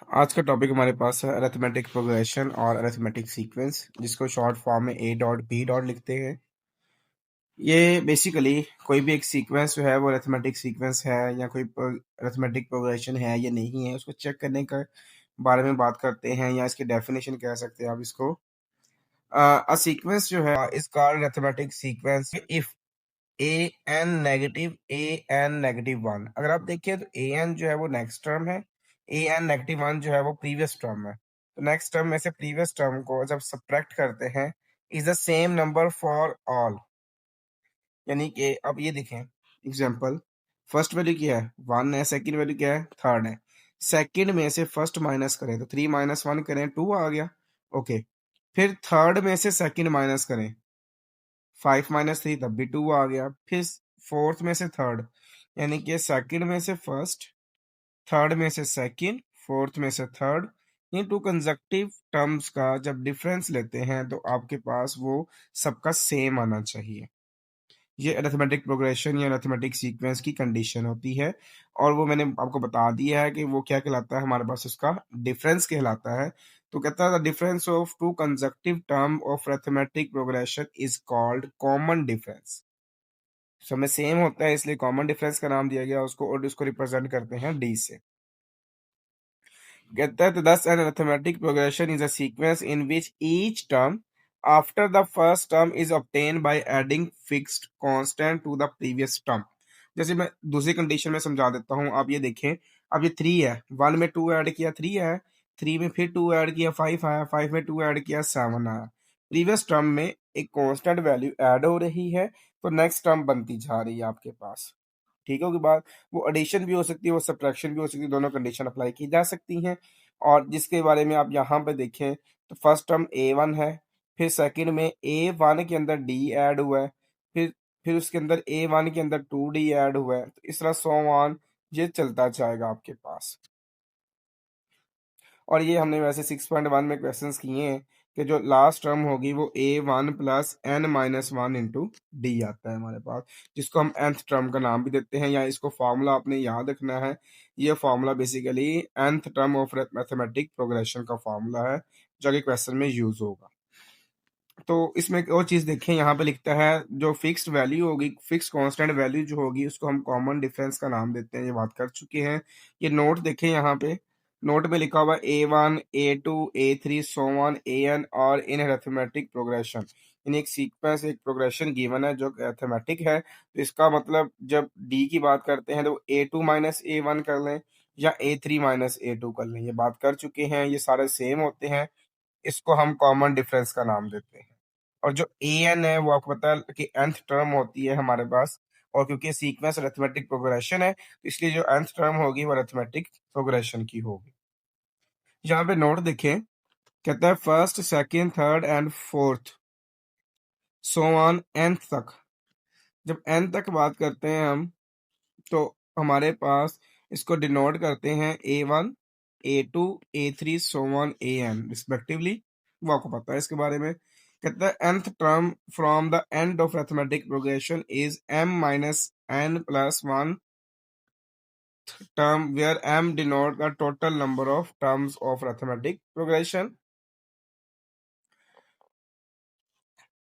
आज का टॉपिक हमारे पास है अरिथमेटिक प्रोग्रेशन और अरिथमेटिक सीक्वेंस, जिसको शॉर्ट फॉर्म में ए डॉट बी डॉट लिखते हैं। ये बेसिकली कोई भी एक सीक्वेंस जो है वो अरिथमेटिक सीक्वेंस है या कोई अरिथमेटिक प्रोग्रेशन है या नहीं है, उसको चेक करने का बारे में बात करते हैं, या इसकी डेफिनेशन कह सकते हैं आप इसको। अ सीक्वेंस जो है is called arithmetic sequence if a n negative a n negative one. अगर आप देखिए तो ए एन जो है वो नेक्स्ट टर्म है, ए एन नेगेटिव वन जो है वो प्रीवियस टर्म है। तो नेक्स्ट टर्म में से प्रीवियस टर्म को जब सब्ट्रैक्ट करते हैं, is the same number for all. यानी कि अब ये देखें एग्जांपल, फर्स्ट वैल्यू क्या है, वन है, सेकंड वैल्यू क्या है, थर्ड है। सेकंड में से फर्स्ट माइनस करें तो थ्री माइनस वन करें, टू आ गया। ओके, फिर थर्ड में से सेकंड माइनस करें, फाइव माइनस थ्री तब भी टू आ गया। फिर फोर्थ में से थर्ड, यानी कि सेकंड में से फर्स्ट, थर्ड में से सेकंड, फोर्थ में से थर्ड। इन टू कंसेक्टिव टर्म्स का जब डिफरेंस लेते हैं तो आपके पास वो सबका सेम आना चाहिए। ये अरिथमेटिक प्रोग्रेशन या अरिथमेटिक सीक्वेंस की कंडीशन होती है, और वो मैंने आपको बता दिया है कि वो क्या कहलाता है, हमारे पास उसका डिफरेंस कहलाता है। तो कहता है the difference of two consecutive term of arithmetic progression is called common difference. सब में सेम होता है इसलिए कॉमन डिफरेंस का नाम दिया गया उसको, और इसको रिप्रेजेंट करते हैं डी से। कहता है thus an arithmetic progression is a sequence in which each term after the first term is obtained by adding fixed constant to the previous term। जैसे मैं दूसरी कंडीशन में समझा देता हूँ, आप ये देखें। अब ये थ्री है, वन में टू ऐड किया थ्री है, थ्री में फिर टू ऐड किया फाइव आया, फाइव में टू ऐड किया सेवन आया। प्रीवियस टर्म में एक कांस्टेंट वैल्यू ऐड हो रही है, तो नेक्स्ट टर्म बनती जा रही है आपके पास। ठीक है, उसके बाद वो एडिशन भी हो सकती है, वो सब्ट्रैक्शन भी हो सकती है, दोनों कंडीशन अप्लाई की जा सकती हैं। और जिसके बारे में आप यहाँ पे देखें तो फर्स्ट टर्म ए वन है, फिर सेकंड में ए वन के अंदर डी ऐड हुआ है, फिर उसके अंदर ए वन के अंदर टू डी ऐड हुआ है, तो इस तरह सो ऑन ये चलता जाएगा आपके पास। और ये हमने वैसे 6.1 में क्वेश्चंस किए हैं कि जो लास्ट टर्म होगी वो A one plus N minus one into D आता है हमारे पास, जिसको हम nth टर्म का नाम भी देते हैं, या इसको फॉर्मूला आपने याद रखना है। ये formula basically nth term of mathematic progression का फॉर्मूला है, जो कि क्वेश्चन में यूज होगा। तो इसमें एक और चीज देखें, यहाँ पे लिखता है जो फिक्स्ड वैल्यू होगी, फिक्स कांस्टेंट वैल्यू जो होगी उसको हम कॉमन डिफरेंस का नाम देते हैं, ये बात कर चुके हैं। ये नोट देखें, यहाँ पे नोट में लिखा हुआ A one A two A three so on A N और इन अरिथमेटिक प्रोग्रेशन। यानी एक सीक्वेंस, एक प्रोग्रेशन गिवन है जो अरिथमेटिक है, तो इसका मतलब जब डी की बात करते हैं तो ए टू माइनस ए वन कर लें या ए थ्री माइनस ए टू कर लें, ये बात कर चुके हैं। ये सारे सेम होते हैं, इसको हम कॉमन डिफरेंस का नाम देते हैं। और जो ए एन है वो आपको पता है कि nth टर्म होती है हमारे पास, और क्योंकि सीक्वेंस अरिथमेटिक प्रोग्रेशन है तो इसलिए जो nth टर्म होगी वो अरिथमेटिक प्रोग्रेशन की होगी। यहाँ पे नोट देखें, कहता है first second third and fourth so on nth तक। जब n तक बात करते हैं हम, तो हमारे पास इसको डिनोट करते हैं A one A two A three so on A N respectively. वो आपको पता है इसके बारे में। कहता है nth term from the end of arithmetic progression is m minus n plus one term where m denote the total number of terms of arithmetic progression।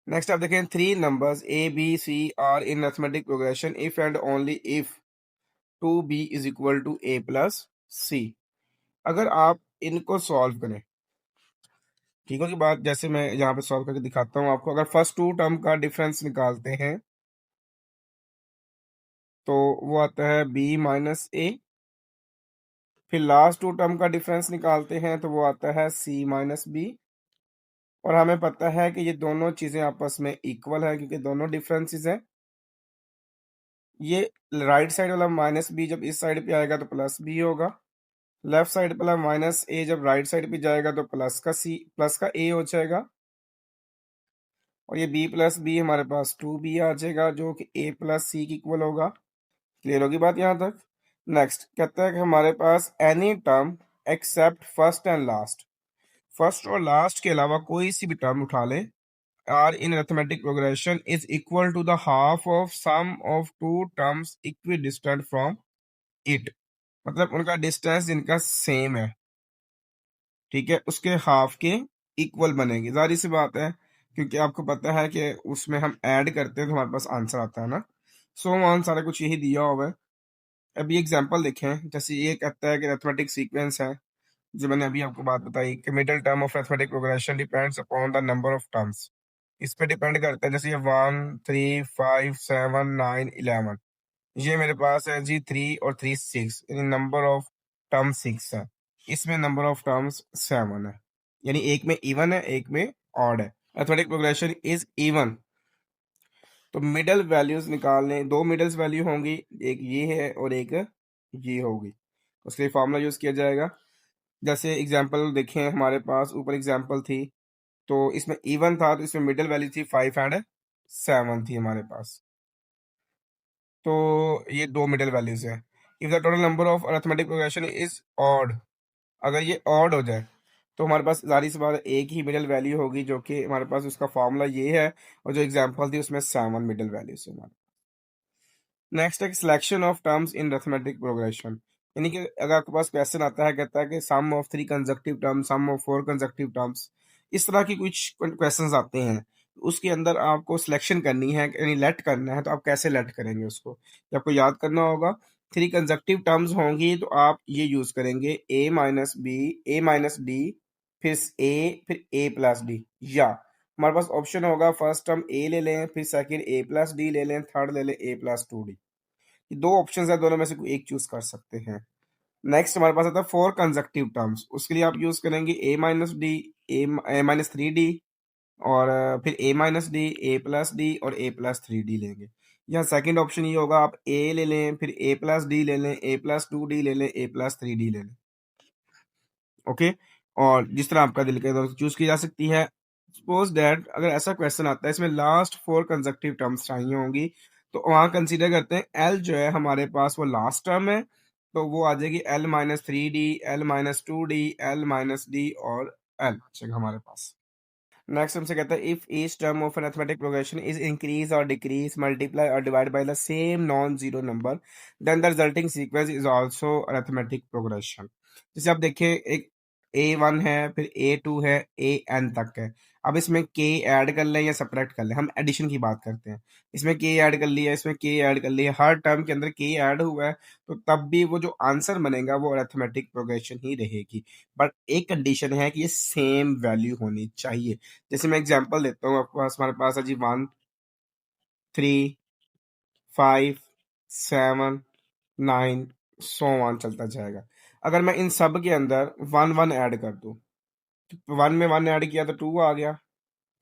Next आप देखें, three numbers A B C are in arithmetic progression if and only if two B is equal to A plus C. अगर आप इनको solve करें, ठीक होगी बात, जैसे मैं यहाँ पे सॉल्व करके दिखाता हूँ आपको। अगर फर्स्ट टू टर्म का डिफरेंस निकालते हैं तो वो आता है b माइनस ए, फिर लास्ट टू टर्म का डिफरेंस निकालते हैं तो वो आता है c माइनस बी। और हमें पता है कि ये दोनों चीजें आपस में इक्वल है क्योंकि दोनों डिफरेंसेस हैं। ये राइट साइड वाला माइनस बी जब इस साइड पे आएगा तो प्लस बी होगा, लेफ्ट साइड वाला माइनस ए जब राइट साइड पे जाएगा तो प्लस का ए हो जाएगा, और ये b प्लस बी हमारे पास टू बी आ जाएगा जो कि a प्लस सी की इक्वल होगा। क्लियर होगी बात यहाँ तक। नेक्स्ट कहता है कि हमारे पास any term except first and last, first और लास्ट के अलावा कोई सी भी टर्म उठा ले, are in arithmetic progression is equal to the half of sum of two terms equidistant from it. मतलब उनका डिस्टेंस इनका सेम है, ठीक है, उसके हाफ के इक्वल बनेगी, जाहिर सी बात है, क्योंकि आपको पता है कि उसमें हम ऐड करते हैं तो हमारे पास आंसर आता है ना। सो वन सारा कुछ यही दिया हुआ है। अभी एग्जांपल देखें, जैसे ये कहता है कि अरिथमेटिक सीक्वेंस है, जो मैंने अभी आपको बात बताई कि middle term of arithmetic progression depends upon the number of terms. इस पे डिपेंड करता है, जैसे ये 1 3 5 7 9 11, ये मेरे पास है जी 3 और 3 6, यानी नंबर ऑफ टर्म 6 है, इसमें नंबर ऑफ टर्म्स 7 है, यानी एक में इवन है एक में ऑड है। अरिथमेटिक प्रोग्रेशन इज इवन, तो मिडल वैल्यूज निकालने, दो मिडल्स वैल्यू होंगी, एक ये है और एक ये होगी, उसके लिए फॉर्मूला यूज किया जाएगा। जैसे एग्जांपल देखें, हमारे पास ऊपर एग्जांपल थी, तो इसमें इवन था तो इसमें मिडिल वैल्यू थी 5 एंड 7 थी हमारे पास, तो ये दो मिडिल वैल्यूज है। If the total number of arithmetic progression is odd, अगर ये ऑड हो जाए तो हमारे पास जारी सी बात है एक ही मिडिल वैल्यू होगी, जो कि हमारे पास उसका फॉर्मूला ये है, और जो एग्जांपल थी उसमें 7 मिडिल वैल्यूज है हमारे। नेक्स्ट है selection of terms in arithmetic progression, यानी कि अगर आपके पास क्वेश्चन आता है, कहता है कि sum of 3 consecutive terms, sum of 4 consecutive terms, इस तरह की कुछ क्वेश्चंस आते हैं, उसके अंदर आपको सिलेक्शन करनी है, यानी लेट करना है, तो आप कैसे लेट करेंगे उसको, ये आपको याद करना होगा। 3 कंसेक्यूटिव टर्म्स होंगी तो आप ये यूज करेंगे ए माइनस बी, ए माइनस डी, फिर ए, फिर ए प्लस डी, या हमारे पास ऑप्शन होगा फर्स्ट टर्म ए ले लें, फिर सेकंड ए प्लस डी ले लें, थर्ड ले लें ए प्लस टू डी। ये दो ऑप्शन है, दोनों में से कोई एक चूज कर सकते हैं। नेक्स्ट हमारे पास आता है 4 कंसेक्यूटिव टर्म्स, उसके लिए आप यूज करेंगे ए माइनस डी, ए माइनस थ्री डी, और फिर ए माइनस डी, ए प्लस डी और ए प्लस थ्री डी लेंगे। यहाँ सेकंड ऑप्शन ये होगा, आप ए ले लें, फिर ए प्लस डी ले लें, ए प्लस टू डी ले लें, ए प्लस थ्री डी ले लें। ओके, और जिस तरह आपका दिल करे चूज की जा सकती है। सपोज दैट अगर ऐसा क्वेश्चन आता है, इसमें लास्ट 4 कंसेक्यूटिव टर्म्स चाहिए होंगी, तो वहां कंसीडर करते हैं एल जो है हमारे पास वो लास्ट टर्म है, तो वो आ जाएगी L minus three D, L minus two D, L minus D और एल बचेगा हमारे पास। नेक्स्ट हमसे कहता है if each term of an arithmetic progression is increase और डिक्रीज, मल्टीप्लाई और divide by the same non zero number, then the resulting sequence is also arithmetic progression. जैसे आप देखिए, एक A1 है, फिर A2 है, AN तक है। अब इसमें K ऐड कर लें या सब्ट्रैक्ट कर लें, हम एडिशन की बात करते हैं। इसमें K ऐड कर लिया, इसमें K ऐड कर लिया, हर टर्म के अंदर K ऐड हुआ है, तो तब भी वो जो आंसर बनेगा वो अरिथमेटिक प्रोग्रेशन ही रहेगी। बट एक कंडीशन है कि ये सेम वैल्यू होनी चाहिए। जैसे मैं एग्जांपल देता हूँ आपके पास, हमारे पास है जी 1 3 5 7 9, सो वन चलता जाएगा। अगर मैं इन सब के अंदर 1 1 ऐड कर दूं, तो 1 में 1 ऐड किया तो 2 आ गया,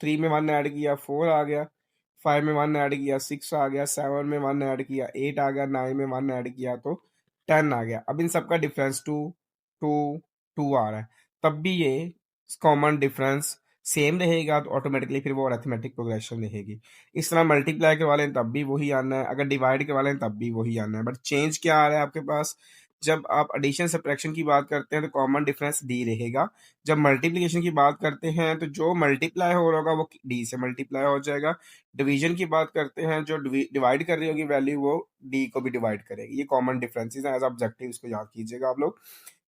3 में 1 ऐड किया 4 आ गया, 5 में 1 ऐड किया 6 आ गया, 7 में 1 ऐड किया 8 आ गया, 9 में 1 ऐड किया तो 10 आ गया। अब इन सबका डिफरेंस 2 2 2 आ रहा है, तब भी ये कॉमन डिफरेंस सेम रहेगा, तो ऑटोमेटिकली फिर वो अरिथमेटिक प्रोग्रेशन रहेगी। इस तरह मल्टीप्लाई के वाले तब भी वही आना है, अगर डिवाइड के वाले तब भी वही आना है, बट चेंज क्या आ रहा है आपके पास, जब आप एडिशन सब्ट्रैक्शन की बात करते हैं तो कॉमन डिफरेंस डी रहेगा, जब मल्टीप्लिकेशन की बात करते हैं तो जो मल्टीप्लाई हो रहा होगा वो डी से मल्टीप्लाई हो जाएगा, डिवीजन की बात करते हैं जो डिवाइड कर रही होगी वैल्यू वो डी को भी डिवाइड करेगी। ये कॉमन डिफरेंसेस हैं, एज ऑब्जेक्टिव इसको याद कीजिएगा आप लोग।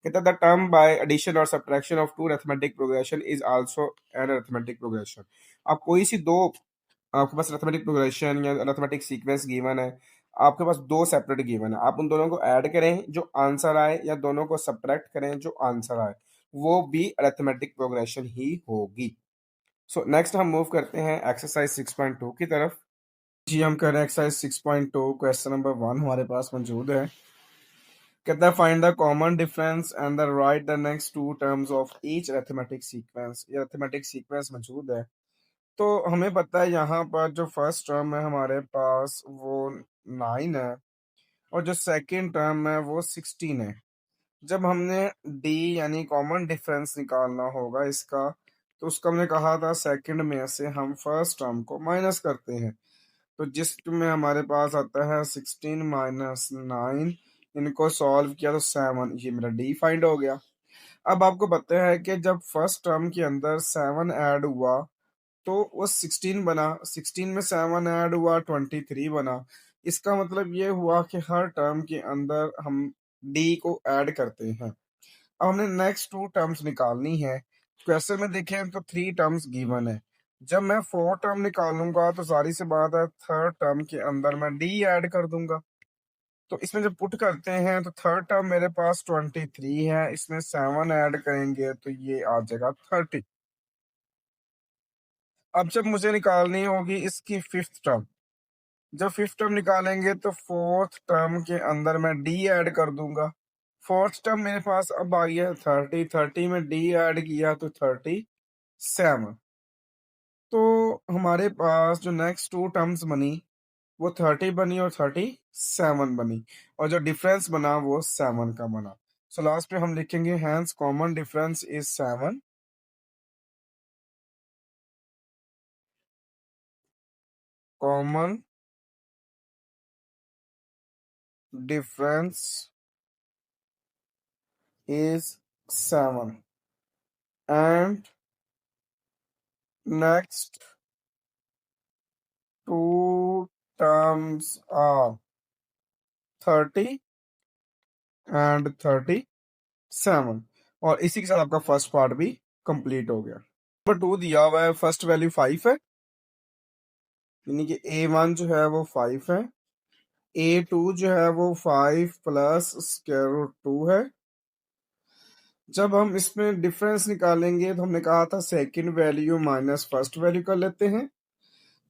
कहता है द टर्म बाय एडिशन और subtraction of two arithmetic progression is also an arithmetic progression. आप कोई सी दो, आपके पास अरिथमेटिक प्रोग्रेशन या अरिथमेटिक सीक्वेंस गिवन है, आपके पास दो सेपरेट गिवन है, आप उन दोनों को ऐड करें जो आंसर आए, या दोनों को सब्ट्रैक्ट करें जो आंसर आए, वो भी अरिथमेटिक प्रोग्रेशन ही होगी। सो नेक्स्ट हम मूव करते हैं एक्सरसाइज 6.2 की तरफ। जी हम कर रहे हैं एक्सरसाइज 6.2, क्वेश्चन नंबर 1 हमारे पास मौजूद है। कहता है find the common difference and the write the next two terms of each arithmetic sequence. ये अरिथमेटिक सीक्वेंस मौजूद है, तो हमें पता है यहाँ पर जो फर्स्ट टर्म है हमारे पास वो 9 है, और जो सेकंड टर्म है वो 16 है। जब हमने डी यानी कॉमन डिफरेंस निकालना होगा इसका, तो उसका हमने कहा था सेकंड में से हम फर्स्ट टर्म को माइनस करते हैं, तो जिसमें हमारे पास आता है 16 - 9, इनको सॉल्व किया तो 7, ये मेरा डी फाइंड हो गया। अब आपको पता है कि जब फर्स्ट टर्म के अंदर 7 ऐड हुआ तो वो 16 बना, 16 में 7 ऐड हुआ 23 बना। इसका मतलब ये हुआ कि हर टर्म के अंदर हम डी को ऐड करते हैं, अब हमने नेक्स्ट टू टर्म्स निकालनी है। क्वेश्चन में देखें तो 3 टर्म्स गिवन है। जब मैं 4 टर्म निकालूंगा तो सारी सी बात है थर्ड टर्म के अंदर मैं डी ऐड कर दूंगा। तो इसमें जब पुट करते हैं तो थर्ड टर्म मेरे पास 23 है, इसमें 7 ऐड करेंगे तो ये आ जाएगा 30। अब जब मुझे निकालनी होगी इसकी फिफ्थ टर्म, जब फिफ्थ टर्म निकालेंगे तो फोर्थ टर्म के अंदर मैं डी ऐड कर दूंगा। फोर्थ टर्म मेरे पास अब आ गया 30, 30 में डी ऐड किया तो 37। तो हमारे पास जो नेक्स्ट टू टर्म्स बनी वो 30 बनी और 37 बनी, और जो डिफरेंस बना वो 7 का बना। सो लास्ट पे हम लिखेंगे hence common difference is 7। Common difference is 7 and next two terms are 30 and 37। और इसी के साथ आपका फर्स्ट पार्ट भी कंप्लीट हो गया। नंबर 2 दिया हुआ है, फर्स्ट वैल्यू 5 है, यानी कि A1 जो है वो 5 है, A2 जो है वो 5 प्लस स्क्वायर रूट 2 है। जब हम इसमें डिफरेंस निकालेंगे तो हमने कहा था second value minus first value कर लेते हैं।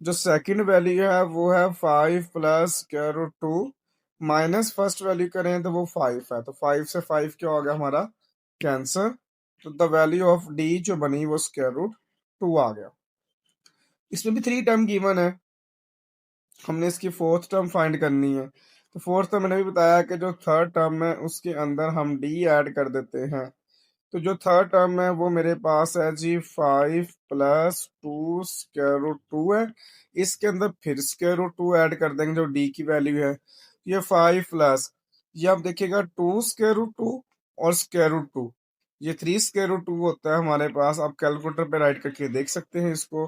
जो सेकंड वैल्यू है वो है 5 plus square root 2, minus first value करें तो वो 5 है, तो 5 से 5 क्या हो गया हमारा कैंसर। तो द वैल्यू ऑफ डी जो बनी वो स्क्वायर रूट 2 आ गया। इसमें भी 3 टर्म गिवन है, हमने इसकी फोर्थ टर्म फाइंड करनी है। तो फोर्थ टर्म मैंने भी बताया कि जो थर्ड टर्म है उसके अंदर हम डी ऐड कर देते हैं। तो जो थर्ड टर्म है वो मेरे पास है जी 5 प्लस 2 स्क्वायर रूट 2 है, इसके अंदर फिर स्क्वायर रूट 2 ऐड कर देंगे जो डी की वैल्यू है। ये 5 प्लस, ये आप देखिएगा 2 स्क्वायर रूट 2 और स्क्वायर रूट 2, ये 3 स्क्वायर रूट 2 होता है हमारे पास। आप कैलकुलेटर पे राइट करके देख सकते हैं इसको।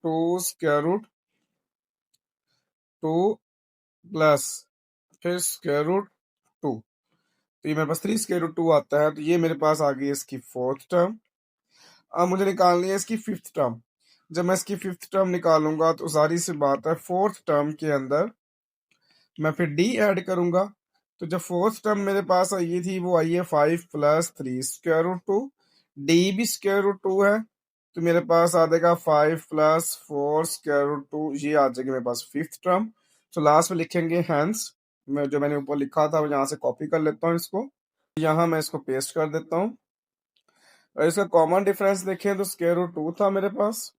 2 स्क्वायर रूट 2 प्लस फिर स्क्वायर रूट 2, तो ये मेरे पास 3 स्क्वायर रूट 2 आता है। तो ये मेरे पास आ गई इसकी फोर्थ टर्म। अब मुझे निकालनी है इसकी फिफ्थ टर्म। जब मैं इसकी फिफ्थ टर्म निकालूंगा तो सारी सी बात है फोर्थ टर्म के अंदर मैं फिर डी ऐड करूंगा। तो जब फोर्थ टर्म मेरे पास आई थी वो आई है 5 प्लस 3 स्क्वायर रूट 2, डी भी स्क्वायर रूट 2 है, तो मेरे पास आ जाएगा 5 प्लस 4 स्क्वायर रूट 2, ये आ जाएगी मेरे पास फिफ्थ टर्म। तो लास्ट में लिखेंगे हैंस, मैं जो मैंने ऊपर लिखा था यहाँ से कॉपी कर लेता हूँ इसको, यहाँ मैं इसको पेस्ट कर देता हूँ। और इसका कॉमन डिफरेंस देखें तो स्क्वायर रूट 2 था मेरे पास,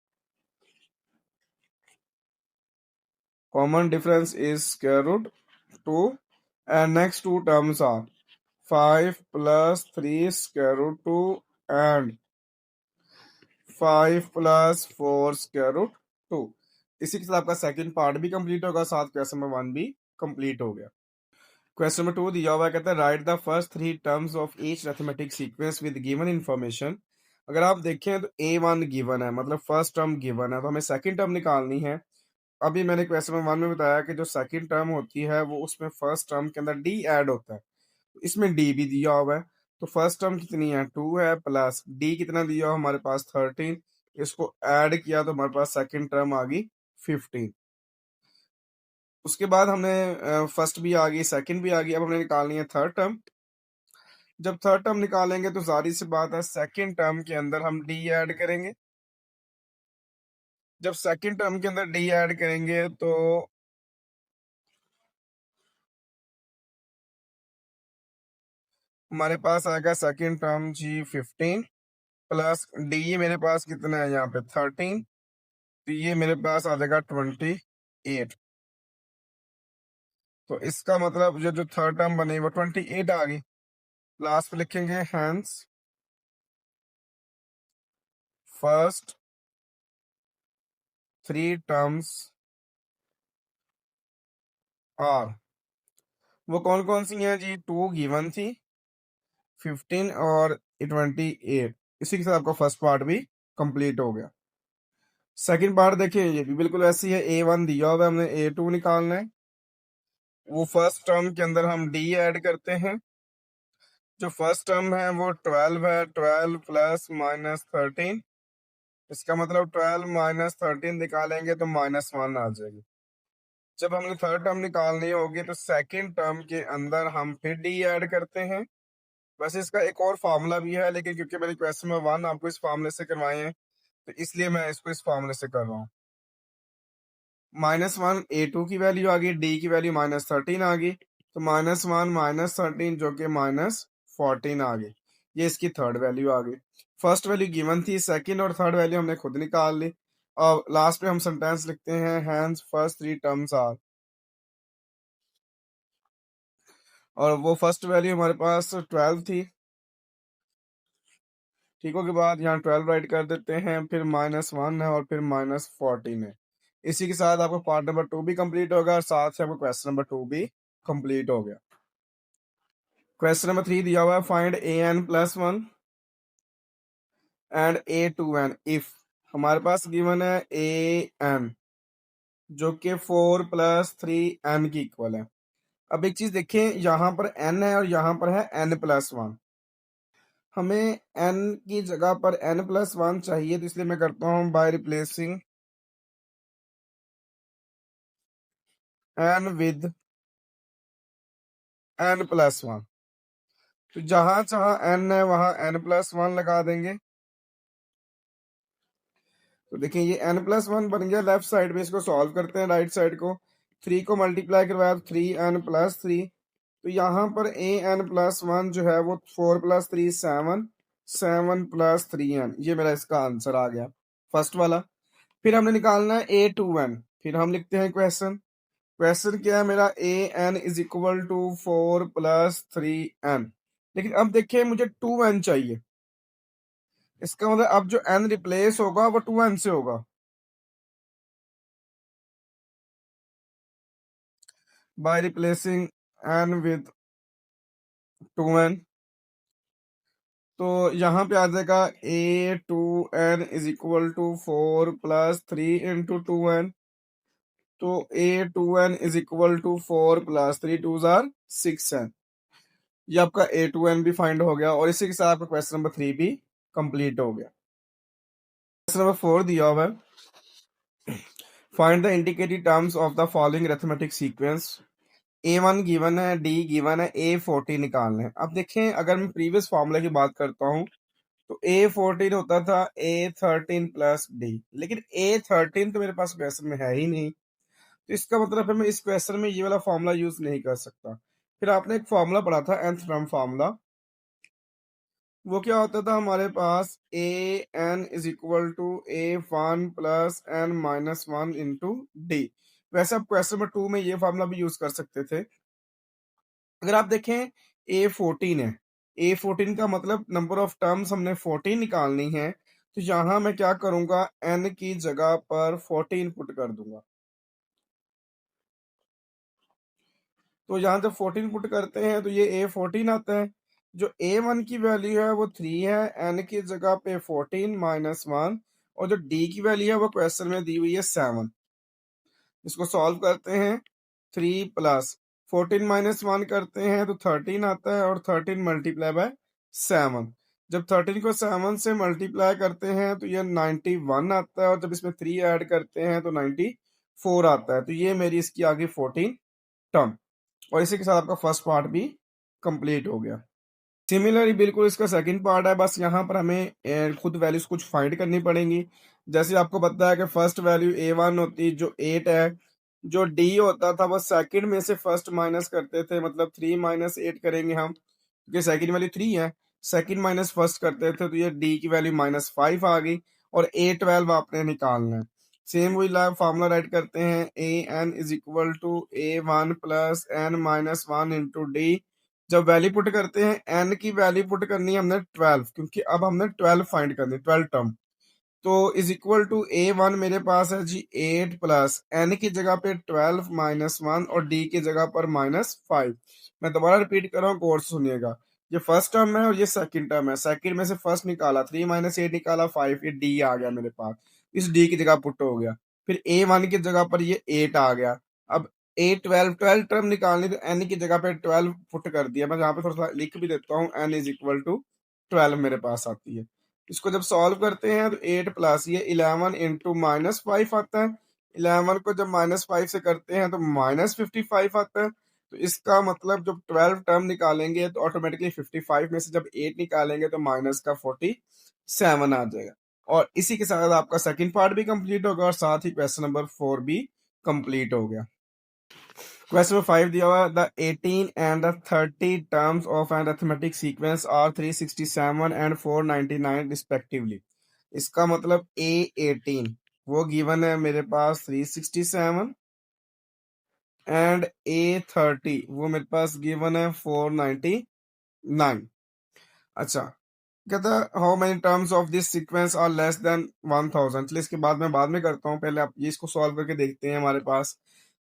common difference is square root 2 and next two terms are 5 plus 3 square root 2 and 5 plus 4 square root 2। इसी के साथ आपका सेकंड पार्ट भी कंप्लीट होगा, साथ क्वेश्चन नंबर 1 भी कंप्लीट हो गया। क्वेश्चन नंबर 2 दिया हुआ है, कहता है right the first 3 terms of each arithmetic sequence with given information. अगर आप देखें तो A1 गिवन है, मतलब फर्स्ट टर्म गिवन है, तो हमें सेकंड टर्म निकालनी है। अभी मैंने क्वेश्चन नंबर 1 में बताया कि जो सेकंड टर्म होती है वो उसमें फर्स्ट टर्म के अंदर डी ऐड होता है, इसमें डी भी दिया हुआ है। तो फर्स्ट टर्म कितनी है 2 है, प्लस डी कितना दिया हुआ हमारे पास 13, इसको ऐड किया तो हमारे पास सेकंड टर्म आ गई 15। उसके बाद हमने फर्स्ट भी आ गई, सेकंड भी आ गई, अब हमने निकालनी है थर्ड टर्म। जब थर्ड टर्म निकालेंगे तो जारी सी बात है सेकंड टर्म के अंदर हम डी ऐड करेंगे। जब सेकंड टर्म के अंदर डी ऐड करेंगे तो हमारे पास आएगा सेकंड टर्म जी 15 प्लस डी मेरे पास कितना है यहाँ पे 13, तो ये मेरे पास आ जाएगा 28। तो इसका मतलब जो जो थर्ड टर्म बनी वो 28 आ गई। लास्ट पे लिखेंगे हैंस फर्स्ट 3 टर्म्स आर, वो कौन कौन सी हैं जी, 2 गिवन थी, 15 और 28। इसी के साथ आपका फर्स्ट पार्ट भी कंप्लीट हो गया। सेकंड पार्ट देखिए ये भी बिल्कुल ऐसी है, A1 दिया हुआ है, हमने A2 निकालना है। वो फर्स्ट टर्म के अंदर हम डी ऐड करते हैं, जो फर्स्ट टर्म है वो 12 है, 12 प्लस माइनस 13। इसका मतलब 12 माइनस 13 निकालेंगे तो -1 आ जाएगी। जब हमने थर्ड टर्म निकालनी होगी तो सेकंड टर्म के अंदर हम फिर डी ऐड करते हैं। वैसे इसका एक और फार्मूला भी है, लेकिन क्योंकि मैंने क्वेश्चन में 1 आपको इस फार्मूले से करवाए हैं तो इसलिए मैं इसको इस फार्मूले से कर रहा हूँ। -1 A2 की वैल्यू आ गई, डी की वैल्यू -13 आ गई, तो -1 -13 जो कि -14 आ गई। ये इसकी थर्ड वैल्यू आ गई। फर्स्ट वैल्यू गिवन थी, सेकंड और थर्ड वैल्यू हमने खुद निकाल ली। और लास्ट में हम सेंटेंस लिखते हैं hence first three terms are. और वो फर्स्ट वैल्यू हमारे पास 12 थी। ठीक हो के बाद यहाँ 12 राइट कर देते हैं, फिर -1 है और फिर -14 है। इसी के साथ आपको पार्ट नंबर 2 भी कंप्लीट होगा और साथ ही आपको क्वेश्चन नंबर 2 भी कंप्लीट हो गया। क्वेश्चन नंबर 3 दिया हुआ है, find an+1 and a2n if. हमारे पास गिवन है an जो कि 4 + 3n की इक्वल है। अब एक चीज देखें, यहाँ पर n है और यहाँ पर है n+1। हमें n की जगह पर n+1 चाहिए, तो इसलिए मैं करता हूँ by replacing n with n+1। तो जहां जहां n है वहां n+1 लगा देंगे। तो देखिए ये n+1 बन गया लेफ्ट साइड में। इसको सॉल्व करते हैं राइट साइड को। 3 को मल्टीप्लाई करवाया तो 3n+3। तो यहाँ पर an+1 जो है वो 4 + 3 7, 7 + 3n, ये मेरा इसका आंसर आ गया फर्स्ट वाला। फिर हमने निकालना है a2n। फिर हम लिखते हैं क्वेश्चन। क्वेश्चन क्या है मेरा, an is equal to 4 + 3n। लेकिन अब देखिए मुझे 2n चाहिए। इसका मतलब अब जो n रिप्लेस होगा वो 2n से होगा। By replacing n with 2n, तो यहाँ पे आ जाएगा a2n is equal to 4 + 3 into 2n। तो a2n is equal to 4 + 3 2 jar 6n। ये आपका a2n भी फाइंड हो गया और इसी के साथ आपका क्वेश्चन नंबर 3 भी कंप्लीट हो गया। क्वेश्चन नंबर 4 दिया हुआ है, find the indicated terms of the following arithmetic sequence. A1 given है, D गिवन है, A14 निकालना है। अब देखें, अगर मैं प्रीवियस फॉर्मूला की बात करता हूँ तो A14 होता था A13 + D, लेकिन A13 तो मेरे पास क्वेश्चन में है ही नहीं। तो इसका मतलब है मैं इस क्वेश्चन में ये वाला फॉर्मूला यूज नहीं कर सकता। फिर आपने एक फॉर्मूला पढ़ा था nth टर्म फॉर्मूला, वो क्या होता था हमारे पास, an is equal to A1 + n-1 into D। वैसे आप क्वेश्चन नंबर 2 में ये फॉर्मूला भी यूज कर सकते थे। अगर आप देखें A14 है, A14 का मतलब नंबर ऑफ टर्म्स हमने 14 निकालनी है। तो यहाँ मैं क्या करूंगा, n की जगह पर 14 पुट कर दूंगा। तो यहाँ जब 14 पुट करते हैं तो ये A14 आता है। जो A1 की वैल्यू है वो 3 है, n की जगह पे 14 -1, और जो D की वैल्यू है वो क्वेश्चन में दी हुई है 7। इसको सॉल्व करते हैं, 3 + 14 -1 करते हैं तो 13 आता है, और 13 मल्टीप्लाई बाय 7। जब 13 को 7 से मल्टीप्लाई करते हैं तो ये 91 आता है, और जब इसमें 3 ऐड करते हैं तो 94 आता है। तो ये मेरी इसकी आ गई 14 टर्म। और इसी के साथ आपका फर्स्ट पार्ट भी कंप्लीट हो गया। सिमिलरली बिल्कुल इसका सेकंड पार्ट है, बस यहाँ पर हमें खुद वैल्यूज कुछ फाइंड करनी पड़ेंगी। जैसे आपको पता है कि फर्स्ट वैल्यू A1 होती जो 8 है, जो D होता था वो सेकंड में से फर्स्ट माइनस करते थे, मतलब 3 - 8 करेंगे हम, क्योंकि सेकंड वैल्यू 3 है। सेकंड माइनस फर्स्ट करते थे तो ये D की वैल्यू -5 आ गई, और A12 आपने निकालना है। सेम वही फॉर्मूला राइट करते हैं, an is equal to A1 + n-1 into D। जब वैल्यू पुट करते हैं, n की वैल्यू पुट करनी है हमने 12, क्योंकि अब हमने 12 फाइंड करनी है, 12 टर्म। तो इज इक्वल टू A1 मेरे पास है जी 8 + n की जगह पे 12 -1 और D की जगह पर -5। मैं दोबारा रिपीट कर रहा हूँ, गौर से सुनिएगा। ये फर्स्ट टर्म है और ये सेकंड टर्म है। सेकंड में से फर्स्ट निकाला, 3 - 8 निकाला 5, ये D आ गया मेरे पास। इस D की जगह पुट हो गया। फिर A1 की जगह पर ये 8 आ गया। अब ए 12 टर्म निकालनी, तो एन की जगह पे 12 पुट कर दिया। मैं यहाँ पे थोड़ा सा लिख भी देता हूँ, एन इज इक्वल टू 12 मेरे पास आती है। इसको जब सॉल्व करते हैं तो 8 प्लस ये 11 इंटू -5 आता है। 11 को जब -5 से करते हैं तो -55 आता है। तो इसका मतलब जब 12 टर्म निकालेंगे तो ऑटोमेटिकली 55 में से जब 8 निकालेंगे तो माइनस का 47 आ जाएगा। और इसी के साथ आपका सेकंड पार्ट भी कंप्लीट होगा और साथ ही क्वेश्चन नंबर 4 भी कंप्लीट हो गया। क्वेश्चन नंबर 5 दिया हुआ, the 18 and the 30 terms of an arithmetic sequence are 367 and 499 respectively. इसका मतलब A18 वो गिवन है मेरे पास 367 एंड A30 वो मेरे पास गिवन है 499। अच्छा, कहता है how many terms of this sequence are less than 1000। चलिए इसके बाद मैं बाद में करता हूँ, पहले आप ये इसको सॉल्व करके देखते हैं हमारे पास।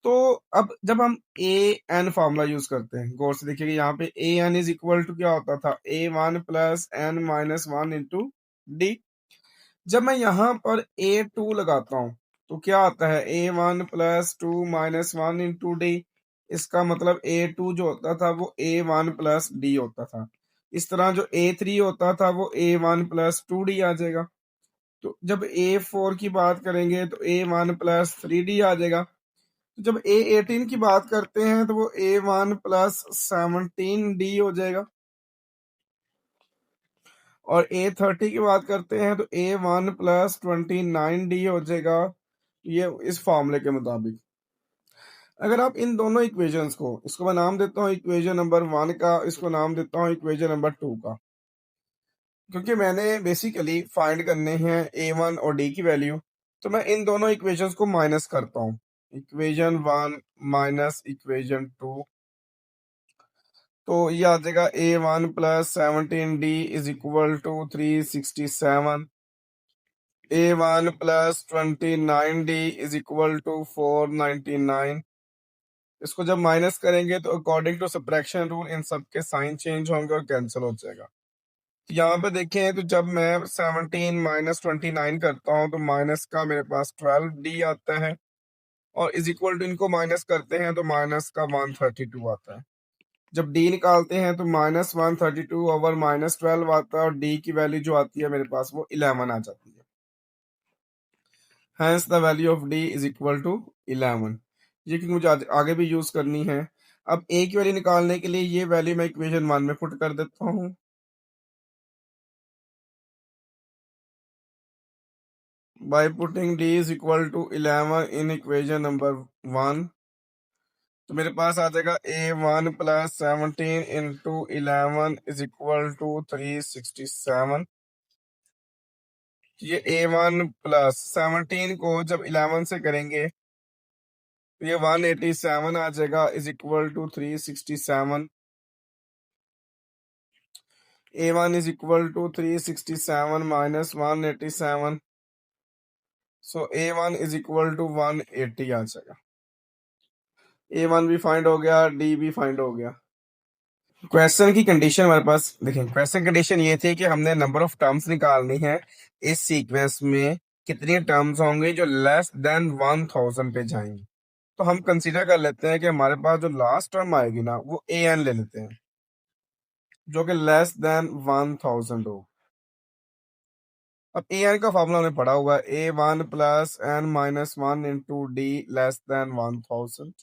तो अब जब हम ए एन फॉर्मूला यूज करते हैं, गौर से देखिएगा यहाँ पे a N is equal to क्या होता था, A1 plus N minus one into d. जब मैं यहाँ पर A2 लगाता हूँ तो क्या आता है, A1 plus two minus one into D. इसका मतलब A2 जो होता था वो A1 प्लस डी होता था। इस तरह जो A3 होता था वो A1 प्लस टू डी आ जाएगा। तो जब A4 की बात करेंगे तो A1 प्लस थ्री डी आ जाएगा। तो जब A18 की बात करते हैं तो वो A1 प्लस 17D हो जाएगा। और A30 की बात करते हैं तो A1 प्लस 29D हो जाएगा, ये इस फॉर्मूले के मुताबिक। अगर आप इन दोनों इक्वेशंस को, इसको मैं नाम देता हूँ इक्वेशन नंबर 1 का, इसको नाम देता हूँ इक्वेशन नंबर 2 का, क्योंकि मैंने बेसिकली फाइंड करने हैं A1 और D की वैल्यू। तो मैं इन दोनों इक्वेशंस को माइनस करता हूँ, इक्वेशन 1 माइनस इक्वेशन 2। तो ये आ जाएगा A1 plus 17D is equal to 367। A1 plus 29D is equal to 499। इसको जब माइनस करेंगे तो अकॉर्डिंग टू सब्ट्रैक्शन रूल इन सब के साइन चेंज होंगे और कैंसिल हो जाएगा। तो यहाँ पे देखें तो जब मैं 17 माइनस 29 करता हूँ तो माइनस का मेरे पास 12D आता है, और इज इक्वल टू इनको माइनस करते हैं तो माइनस का 132 आता है। जब डी निकालते हैं तो -132 ओवर -12 आता है, और डी की वैल्यू जो आती है मेरे पास वो 11 आ जाती है। Hence the value of d is equal to 11। ये कि मुझे आगे भी यूज करनी है। अब ए की वैल्यू निकालने के लिए ये वैल्यू मैं इक्वेशन 1 में पुट कर देता हूँ। By putting d is equal to 11 in equation number 1, तो मेरे पास आ जाएगा A1 plus 17 into 11 is equal to 367। ये A1 प्लस 17 को जब 11 से करेंगे तो ये 187 आ जाएगा is equal to 367। A1 is equal to 367 minus 187, so A1 is equal to 180 आ जाएगा। A1 भी फाइंड हो गया, डी भी फाइंड हो गया। क्वेश्चन की कंडीशन हमारे पास देखें, क्वेश्चन कंडीशन ये थी कि हमने नंबर ऑफ टर्म्स निकालनी है। इस सीक्वेंस में कितनी टर्म्स होंगे जो लेस देन 1000 पे जाएंगे। तो हम कंसीडर कर लेते हैं कि हमारे पास जो लास्ट टर्म आएगी ना वो ए एन ले लेते हैं, जो कि लेस देन 1000 हो। अब ए एन का फॉर्मूला हमने पढ़ा हुआ है, A1 plus N minus one into d less than 1000।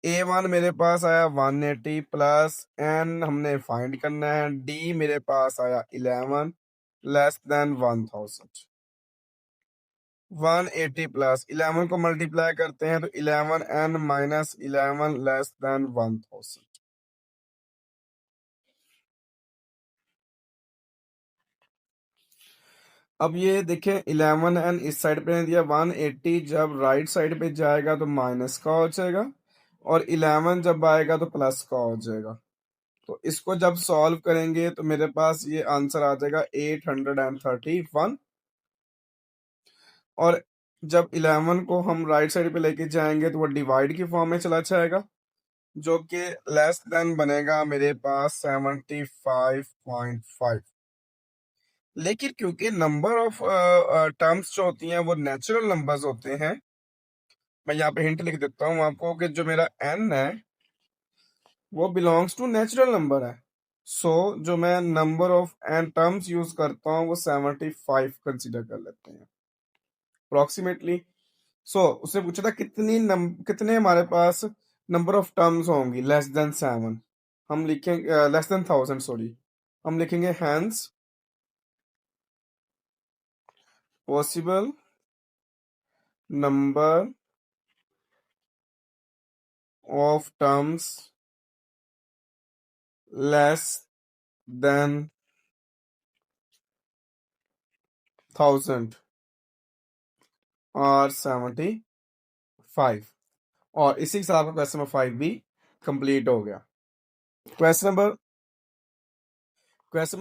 A1 मेरे पास आया 180 प्लस एन हमने फाइंड करना है, डी मेरे पास आया 11 लेस देन 1000। 180 प्लस 11 को मल्टीप्लाई करते हैं तो 11 एन माइनस 11 लेस देन 1000। अब ये देखें 11 एन इस साइड पे दिया, 180 जब राइट साइड पे जाएगा तो माइनस का हो जाएगा, और 11 जब आएगा तो प्लस का हो जाएगा। तो इसको जब सॉल्व करेंगे तो मेरे पास ये आंसर आ जाएगा 831। और जब 11 को हम राइट साइड पे लेके जाएंगे तो वो डिवाइड की फॉर्म में चला जाएगा, जो कि लेस देन बनेगा मेरे पास 75.5। लेकिन क्योंकि नंबर ऑफ टर्म्स जो होती हैं वो नेचुरल नंबर्स होते हैं, मैं यहाँ पे हिंट लिख देता हूँ आपको कि जो मेरा n है वो बिलोंग्स टू नेचुरल नंबर है। सो जो मैं number of n terms use करता हूँ वो 75 कंसिडर कर लेते हैं अप्रोक्सीमेटली। सो उसने पूछा था कितने हमारे पास नंबर ऑफ टर्म्स होंगी लेस देन 7। हम लिखेंगे लेस देन 1000, सॉरी। हम लिखेंगे hence possible number of terms less than 1000 और 75। और इसी के साथ आपका क्वेश्चन नंबर 5 भी कंप्लीट हो गया। क्वेश्चन नंबर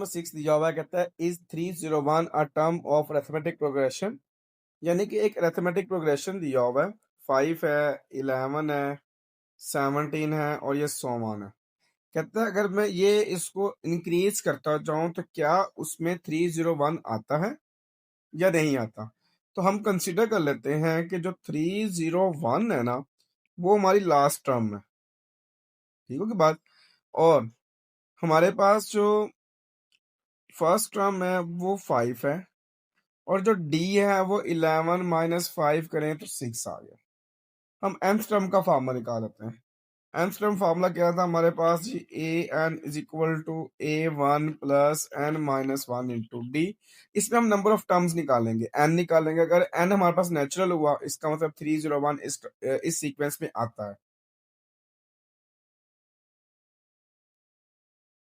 6 दिया हुआ है, कहता है is 301 a term of arithmetic progression. यानी कि एक अरिथमेटिक प्रोग्रेशन दिया हुआ है, 5 है, 11 है, 17 है और ये 100 है। कहता है अगर मैं ये इसको इंक्रीज करता जाऊं तो क्या उसमें 301 आता है या नहीं आता। तो हम कंसिडर कर लेते हैं कि जो 301 है ना वो हमारी लास्ट टर्म है, ठीक हो की बात। और हमारे पास जो फर्स्ट टर्म है वो 5 है और जो डी है वो 11 - 5 करें तो 6 आ गया। हम nth टर्म का फार्मूला निकाल लेते हैं। nth टर्म फार्मूला क्या था हमारे पास जी, A N is equal to a1 + n - 1 into D. इसमें हम नंबर ऑफ टर्म्स निकालेंगे, n निकालेंगे। अगर n हमारे पास नेचुरल हुआ इसका मतलब 301 इस सीक्वेंस में आता है।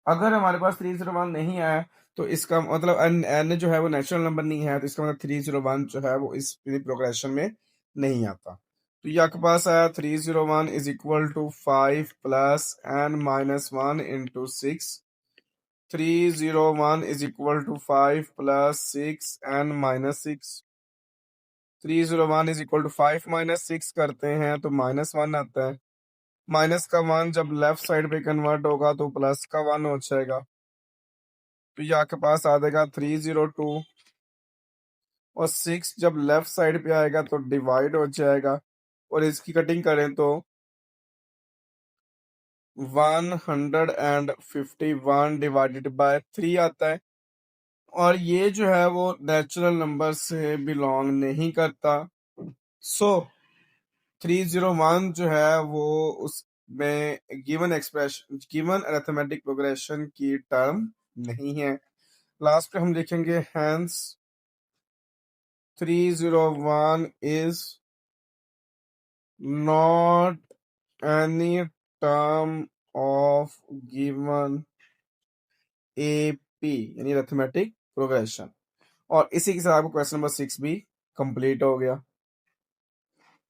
अगर हमारे पास 301 नहीं आया तो इसका मतलब n जो है वो नेचुरल नंबर नहीं है, तो इसका मतलब 301 जो है वो इस प्रोग्रेशन में नहीं आता। तो ये आपके पास आया 301 is equal to 5 + n - 1 into 6। 301 is equal to 5 + 6n - 6। 301 is equal to 5 - 6 करते हैं तो -1 आता है। माइनस का 1 जब लेफ्ट साइड पे कन्वर्ट होगा तो प्लस का 1 हो जाएगा। तो ये आपके पास आ जाएगा 302। और 6 जब लेफ्ट साइड पे आएगा तो डिवाइड हो जाएगा और इसकी कटिंग करें तो 151 डिवाइडेड बाय 3 आता है। और ये जो है वो नेचुरल नंबर से बिलोंग नहीं करता। सो 301 जो है वो उसमें गिवन अरिथमेटिक प्रोग्रेशन की टर्म नहीं है। लास्ट पे हम लिखेंगे hence 301 is not any term of given AP यानी अरिथमेटिक प्रोग्रेशन। और इसी के साथ आपको क्वेश्चन नंबर 6 भी कंप्लीट हो गया।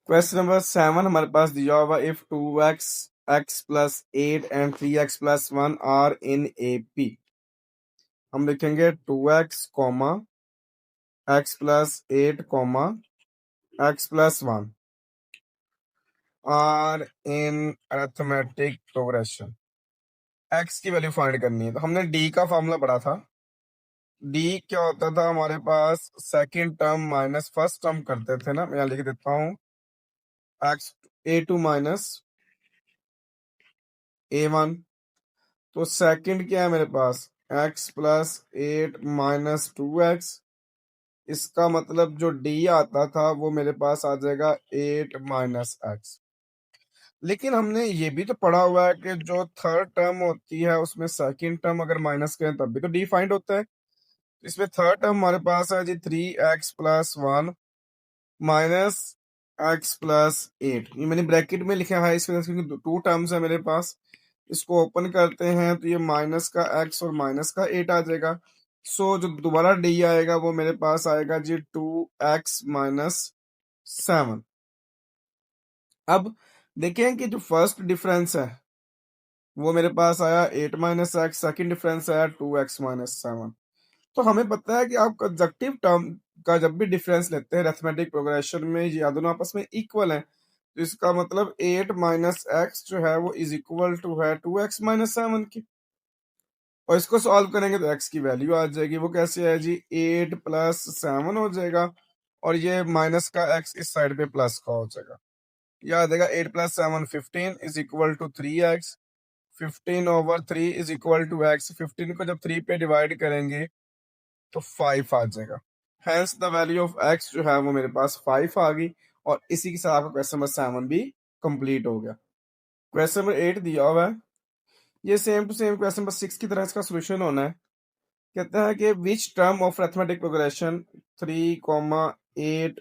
क्वेश्चन नंबर 7 हमारे पास दिया हुआ, if 2x x + 8 and 3x + 1 are in AP। हम लिखेंगे 2x, x + 8, x + 1 are in arithmetic progression. x की वैल्यू फाइंड करनी है तो हमने d का फॉर्मूला पढ़ा था। d क्या होता था हमारे पास, second term minus first term करते थे ना। मैं यहाँ लिख देता हूँ x a2 - a1। तो सेकंड क्या है मेरे पास, x + 8 - 2x। इसका मतलब जो d आता था वो मेरे पास आ जाएगा 8 - x। लेकिन हमने ये भी तो पढ़ा हुआ है कि जो थर्ड टर्म होती है उसमें सेकंड टर्म अगर माइनस करें तब भी तो डी फाइंड होता है। इसमें थर्ड टर्म हमारे पास है जी 3x + 1 - x + 8। ये मैंने ब्रैकेट में लिखा है इसमें क्योंकि टू टर्म्स है मेरे पास। इसको ओपन करते हैं तो ये माइनस का x और माइनस का 8 आ जाएगा। सो जो दोबारा डी आएगा वो मेरे पास आएगा जी 2x - 7। अब देखें कि जो फर्स्ट डिफरेंस है वो मेरे पास आया 8 - x, सेकेंड डिफरेंस आया 2x - 7। तो हमें पता है कि आप कंजक्टिव टर्म का जब भी डिफरेंस लेते हैं अरिथमेटिक प्रोग्रेशन में ये दोनों आपस में इक्वल हैं। तो इसका मतलब 8 - x जो है वो इज इक्वल टू है 2x - 7 की। और इसको सॉल्व करेंगे तो x की वैल्यू आ जाएगी। वो कैसे है जी, 8 + 7 हो जाएगा और ये माइनस का x इस साइड पे प्लस का हो जाएगा। याद देगा 8 + 7 15 is equal to 3x। 15/3 is equal to x। 15 को जब 3 पे डिवाइड करेंगे तो 5 आ जाएगा। Hence the value of x जो है वो मेरे पास 5 आ गई, और इसी के साथ आपका क्वेश्चन नंबर 7 भी कंप्लीट हो गया। क्वेश्चन नंबर 8 दिया हुआ है, ये same to same question number 6 की तरह इसका सोल्यूशन होना है। कहता है कि which term of arithmetic progression 3, 8,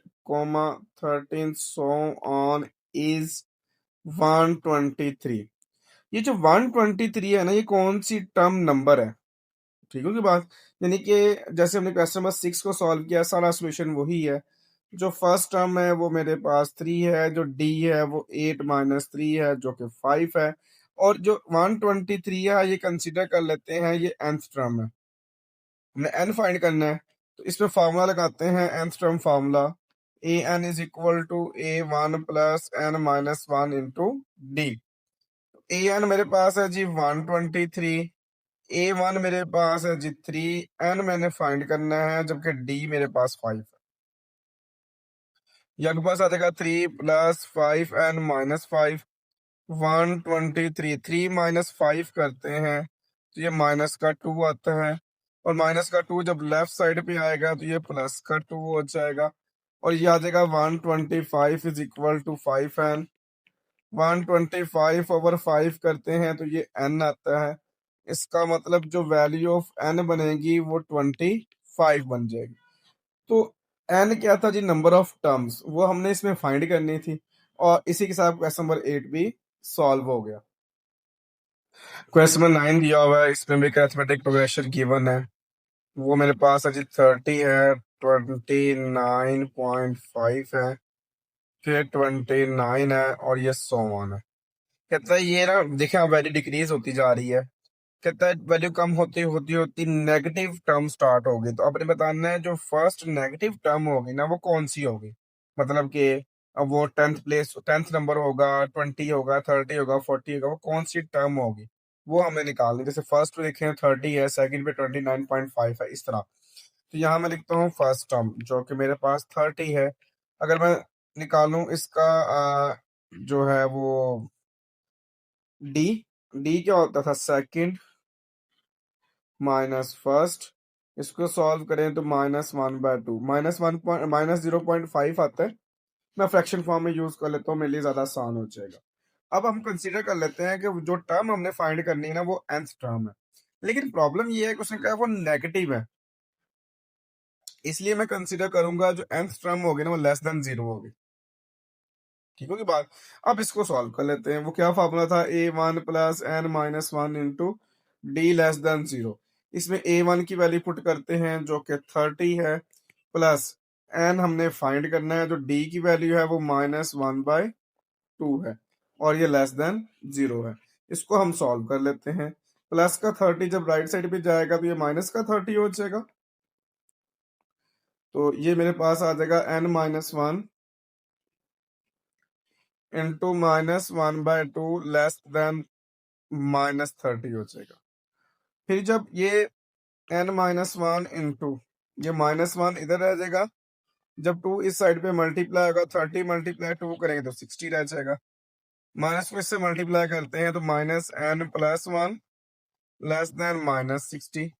13 so on is 123। ये जो 123 है ना, ये कौन सी टर्म नंबर है? ठीक होगी बात। यानी कि जैसे हमने क्वेश्चन नंबर 6 को सॉल्व किया, सारा सोल्यूशन वही है। जो फर्स्ट टर्म है वो मेरे पास 3 है, जो डी है वो 8 - 3 है जो कि 5 है, और जो 123 है ये कंसिडर कर लेते हैं ये nth टर्म है। हमने n फाइंड करना है, तो इसमें फार्मूला लगाते हैं nth term formula. A N is equal to A1 + n - 1 into d. A n मेरे पास है जी 123, A1 मेरे पास है जी 3, n मैंने फाइंड करना है, जबकि डी मेरे पास 5 है। यहाँ के पास आ जाएगा 3 + 5n - 5 123। 3 - 5 करते हैं तो ये -2 आता है, और -2 जब लेफ्ट साइड पे आएगा तो ये +2 हो जाएगा, और ये आ जाएगा 125 इज इक्वल टू 5n। 125/5 करते हैं तो ये n आता है। इसका मतलब जो वैल्यू ऑफ n बनेगी वो 25 बन जाएगी। तो n क्या था जी? नंबर ऑफ टर्म्स, वो हमने इसमें फाइंड करनी थी, और इसी के साथ क्वेश्चन नंबर 8 भी सॉल्व हो गया। क्वेश्चन नंबर 9 दिया हुआ है, इसमें भी अरिथमेटिक प्रोग्रेशन गिवन है। वो मेरे पास है जी 30 है, 29.5 है, फिर 29 है, और ये 100 है। कहता है ये ना देखिए वैल्यू डिक्रीज होती जा रही है। कहता है वैल्यू कम होती होती होती नेगेटिव टर्म स्टार्ट होगी, तो आपने बताना है जो फर्स्ट नेगेटिव टर्म होगी ना वो कौन सी होगी। मतलब कि अब वो 10th नंबर होगा, 20 होगा, 30 होगा, 40 होगा, वो कौन सी टर्म होगी वो हमें निकालनी। जैसे फर्स्ट पे देखें 30 है, सेकंड पे 29.5 है, इस तरह। तो यहाँ मैं लिखता हूँ फर्स्ट टर्म जो कि मेरे पास 30 है। अगर मैं निकालूं इसका जो है वो डी, डी क्या होता था? Second minus first. इसको सॉल्व करें तो -1/2, -0.5 आता है। मैं फ्रैक्शन फॉर्म में यूज कर लेता हूँ, मेरे लिए ज्यादा आसान हो जाएगा। अब हम कंसीडर कर लेते हैं कि जो टर्म हमने फाइंड करनी है ना वो nth टर्म है, लेकिन प्रॉब्लम ये है कि उसने कहा वो नेगेटिव है, इसलिए मैं कंसीडर करूंगा जो nth टर्म होगी ना वो <0 होगी। ठीक होगी बात। अब इसको सॉल्व कर लेते हैं। वो क्या फार्मूला था? A1 + n - 1 into D <0। इसमें A1 की वैल्यू पुट करते हैं जो कि 30 है, प्लस n हमने फाइंड करना है, जो D की वैल्यू है वो -1/2 है, और ये <0 है। इसको हम सॉल्व कर लेते हैं। प्लस का 30 जब राइट साइड पे जाएगा तो ये माइनस का 30 हो जाएगा, तो ये मेरे पास आ जाएगा n - 1 इंटू -1/2 -30 हो जाएगा। फिर जब ये n-1 इंटू ये -1 इधर रह जाएगा, जब 2 इस साइड पे मल्टीप्लाई होगा, 30 × 2 करेंगे तो 60 रह जाएगा। माइनस को इससे मल्टीप्लाई करते हैं तो -n+1 -60।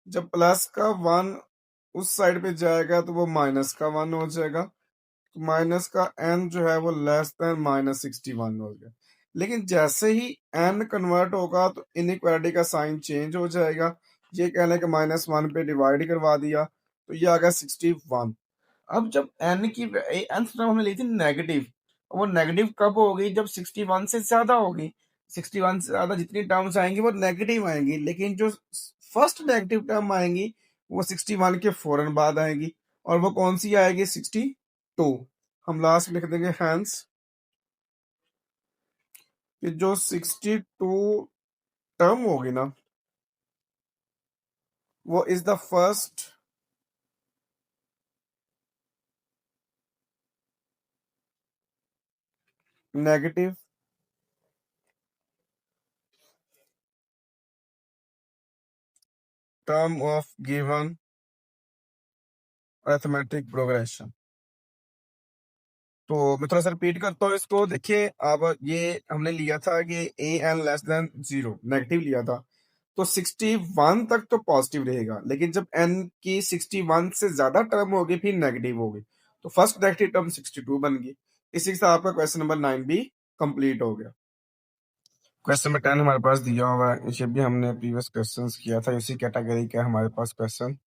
जब प्लस का 1 उस साइड पे जाएगा तो वो माइनस का 1 हो जाएगा, तो माइनस का n जो है वो <-61 हो गया। लेकिन जैसे ही n कन्वर्ट होगा तो इनइक्वालिटी का साइन चेंज हो जाएगा। ये कहने के -1 पे डिवाइड करवा दिया तो ये आ गया 61। अब जब n की nth टर्म हमने ली थी नेगेटिव, वो नेगेटिव कब होगी? जब 61 से ज्यादा होगी। 61 से ज्यादा जितनी टर्म्स आएंगी वो नेगेटिव आएंगी, लेकिन जो फर्स्ट नेगेटिव टर्म आएंगी वो 61 के फौरन बाद आएगी, और वो कौन सी आएगी? 62। हम लास्ट लिख देंगे हैंस कि जो 62 टर्म होगी ना वो is the first negative term of given arithmetic progression. तो मैं थोड़ा सा रिपीट करता हूँ इसको। देखिए, अब ये हमने लिया था कि A N less than 0 negative लिया था, तो 61 तक तो पॉजिटिव रहेगा, लेकिन जब एन की 61 से ज्यादा टर्म होगी फिर नेगेटिव होगी, तो फर्स्ट नेगेटिव टर्म 62 बन गई। इसी के साथ आपका क्वेश्चन नंबर 9 भी कंप्लीट हो गया। क्वेश्चन नंबर 10 हमारे पास दिया हुआ है, इसे भी हमने प्रीवियस क्वेश्चंस किया था, इसी कैटेगरी का हमारे पास क्वेश्चन।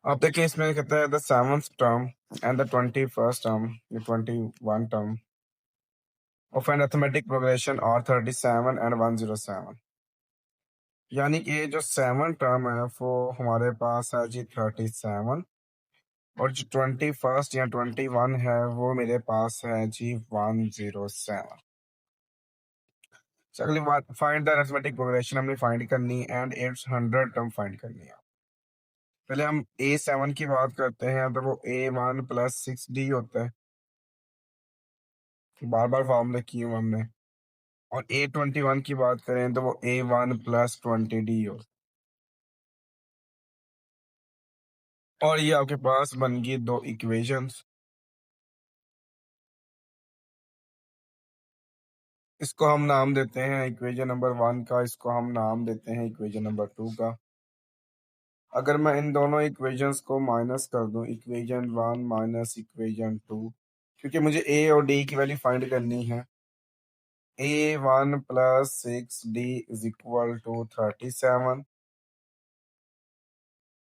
आप देखिए, इसमें कहता है the seventh term and the 21st term, 21 term of an arithmetic progression और 37 एंड 107। यानी कि जो 7 टर्म है वो हमारे पास है जी 37, और जो 21st या 21 है वो मेरे पास है जी 107। अगली बात, फाइंड द अरिथमेटिक प्रोग्रेशन हमने फाइंड करनी एंड इट्स 100 टर्म फाइंड करनी है। पहले हम A7 की बात करते हैं, तो वो A1 प्लस 6D होता है, बार बार फॉर्मूले किए हुए हमने। और A21 की बात करें तो वो A1 प्लस 20D हो, और ये आपके पास बन गई दो इक्वेशंस। इसको हम नाम देते हैं इक्वेशन नंबर 1 का, इसको हम नाम देते हैं इक्वेशन नंबर 2 का। अगर मैं इन दोनों इक्वेशंस को माइनस कर दूं, इक्वेशन 1 माइनस इक्वेशन 2, क्योंकि मुझे ए और डी की वैल्यू फाइंड करनी है। A1 plus 6D is equal to 37,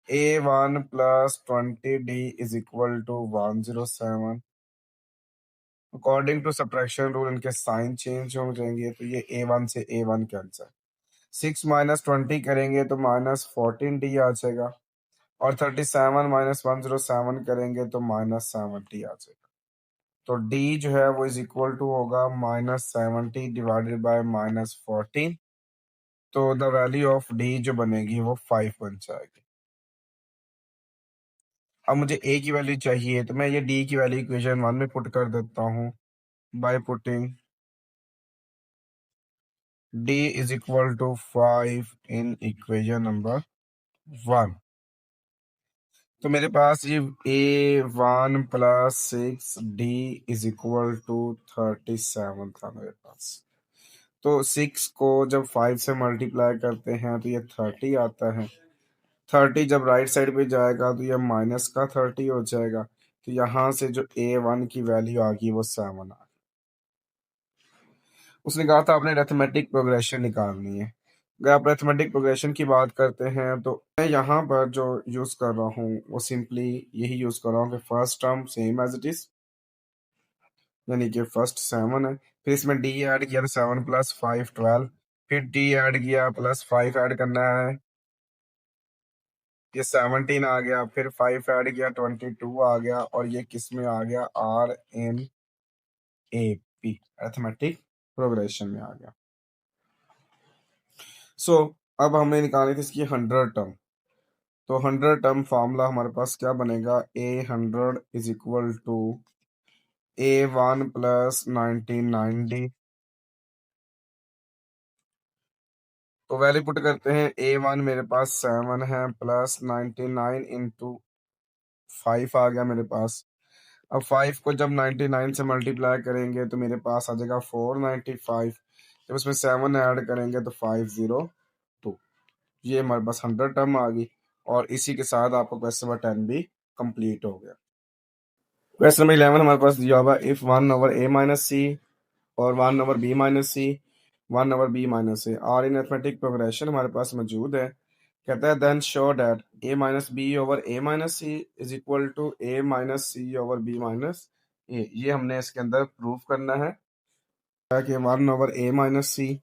A1 plus 20D is equal to 107। According to subtraction rule इनके साइन चेंज हो जाएंगे, तो ये A1 से A1 कैंसिल, 6 माइनस 20 करेंगे तो माइनस 14D आ जाएगा, और 37 माइनस 107 करेंगे तो माइनस 70 आ जाएगा। तो D जो है वो इज इक्वल टू होगा माइनस 70 डिवाइडेड बाय माइनस 14, तो द वैल्यू ऑफ D जो बनेगी वो 5 बन जाएगी। अब मुझे A की वैल्यू चाहिए, तो मैं ये D की वैल्यू इक्वेशन 1 में पुट कर देता हूँ by putting D is equal to 5 in equation number 1। तो मेरे पास ये A1 plus 6D is equal to 37 था मेरे पास। तो 6 को जब 5 से मल्टीप्लाई करते हैं तो ये 30 आता है। 30 जब राइट साइड पे जाएगा तो ये माइनस का 30 हो जाएगा, तो यहाँ से जो A1 की वैल्यू आ गई वो 7 आ गई। उसने कहा था आपने अरिथमेटिक प्रोग्रेशन निकालनी है। अगर आप अरिथमेटिक प्रोग्रेशन की बात करते हैं तो मैं यहाँ पर जो यूज कर रहा हूँ वो सिंपली यही यूज कर रहा हूँ कि first term same as it is, यानी कि फर्स्ट 7 है, फिर इसमें डी ऐड किया तो 7 प्लस 5 12, फिर डी ऐड किया प्लस 5 ऐड करना है, ये 17 आ गया, फिर 5 ऐड किया 22 आ गया, और ये किस में आ गया, RMAP अरिथमेटिक प्रोग्रेशन में आ गया। सो अब हमने निकाली थी इसकी 100 टर्म, तो 100 टर्म फॉर्मूला हमारे पास क्या बनेगा, A100 is equal to A1 plus 99D। तो वैल्यू पुट करते हैं, A1 मेरे पास 7 है प्लस 99 इंटू 5 आ गया मेरे पास। अब 5 को जब 99 से मल्टीप्लाई करेंगे तो मेरे पास आ जाएगा 495, जब उसमें 7 ऐड करेंगे तो 502। ये हमारे पास 100 टर्म आ गई, और इसी के साथ आपका क्वेश्चन नंबर 10 भी कंप्लीट हो गया। क्वेश्चन नंबर 11 हमारे पास दिया हुआ, इफ 1/a-c और 1/b-c 1/b-a are in arithmetic progression हमारे पास मौजूद है। कहता है then show that a-b/a-c is equal to a-c/b-a। ये हमने इसके अंदर प्रूफ करना है कि 1/a-c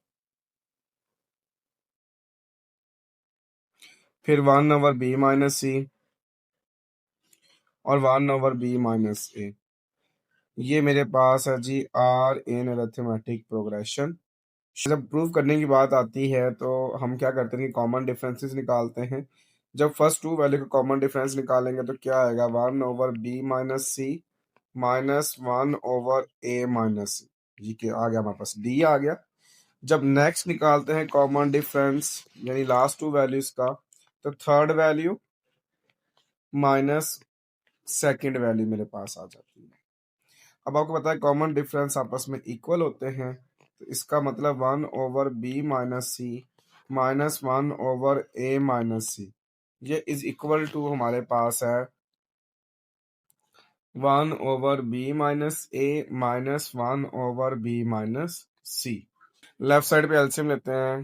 फिर 1/b-c और 1/b-a, ये मेरे पास है जी आर इन अरिथमेटिक प्रोग्रेशन। जब प्रूव करने की बात आती है तो हम क्या करते हैं कि कॉमन डिफरेंसेस निकालते हैं। जब फर्स्ट टू वैल्यू का कॉमन डिफरेंस निकालेंगे तो क्या आएगा, 1/b-c माइनस 1/a-c। जी के आ गया हमारे पास, डी आ गया। जब नेक्स्ट निकालते हैं कॉमन डिफरेंस यानी लास्ट टू वैल्यूज का, तो third value minus second value मेरे पास आ जाती है। अब आपको पता है कॉमन डिफरेंस आपस में इक्वल होते हैं, तो इसका मतलब 1/b-c माइनस 1/a-c, ये इज इक्वल टू हमारे पास है 1/b-a minus 1/b-c। Left side पे एलसीएम लेते हैं,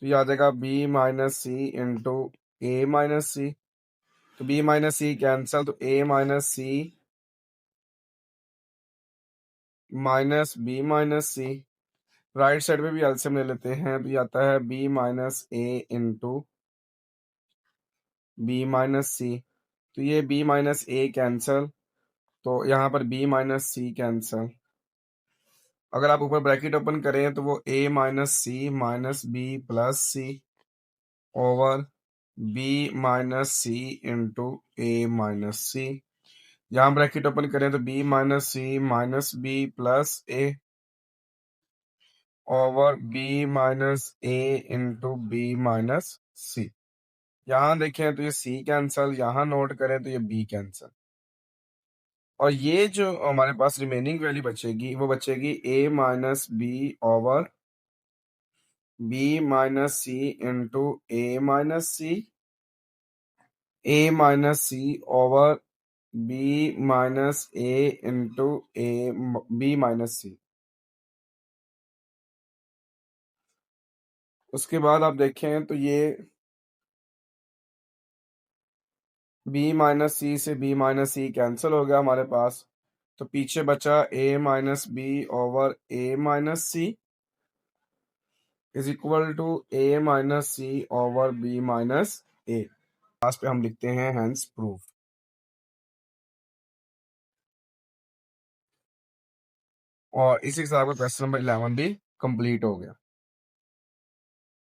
तो ये आ जाएगा b-c इंटू a-c, तो b-c कैंसल, तो a-c minus b-c। Right side पे भी एलसीएम ले लेते हैं, तो ये आता है b-a इंटू b-c, तो ये b-a कैंसल, तो यहाँ पर b-c कैंसल। अगर आप ऊपर ब्रैकेट ओपन करें तो वो a-c minus b plus c over b-c into a-c। यहाँ ब्रैकेट ओपन करें तो b-c minus b plus a over b-a into b-c। यहाँ देखें तो ये c कैंसल, यहाँ नोट करें तो ये b कैंसल, और ये जो हमारे पास रिमेनिंग वैल्यू बचेगी वो बचेगी a-b over b-c into a-c, a-c over b-a into b-c। उसके बाद आप देखें तो ये b-c से b-c कैंसिल हो गया हमारे पास, तो पीछे बचा a-b over a-c is equal to a-c over b-a। Last पे हम लिखते हैं हेंस प्रूफ, और इसी के साथ आपका क्वेश्चन नंबर 11 भी कंप्लीट हो गया।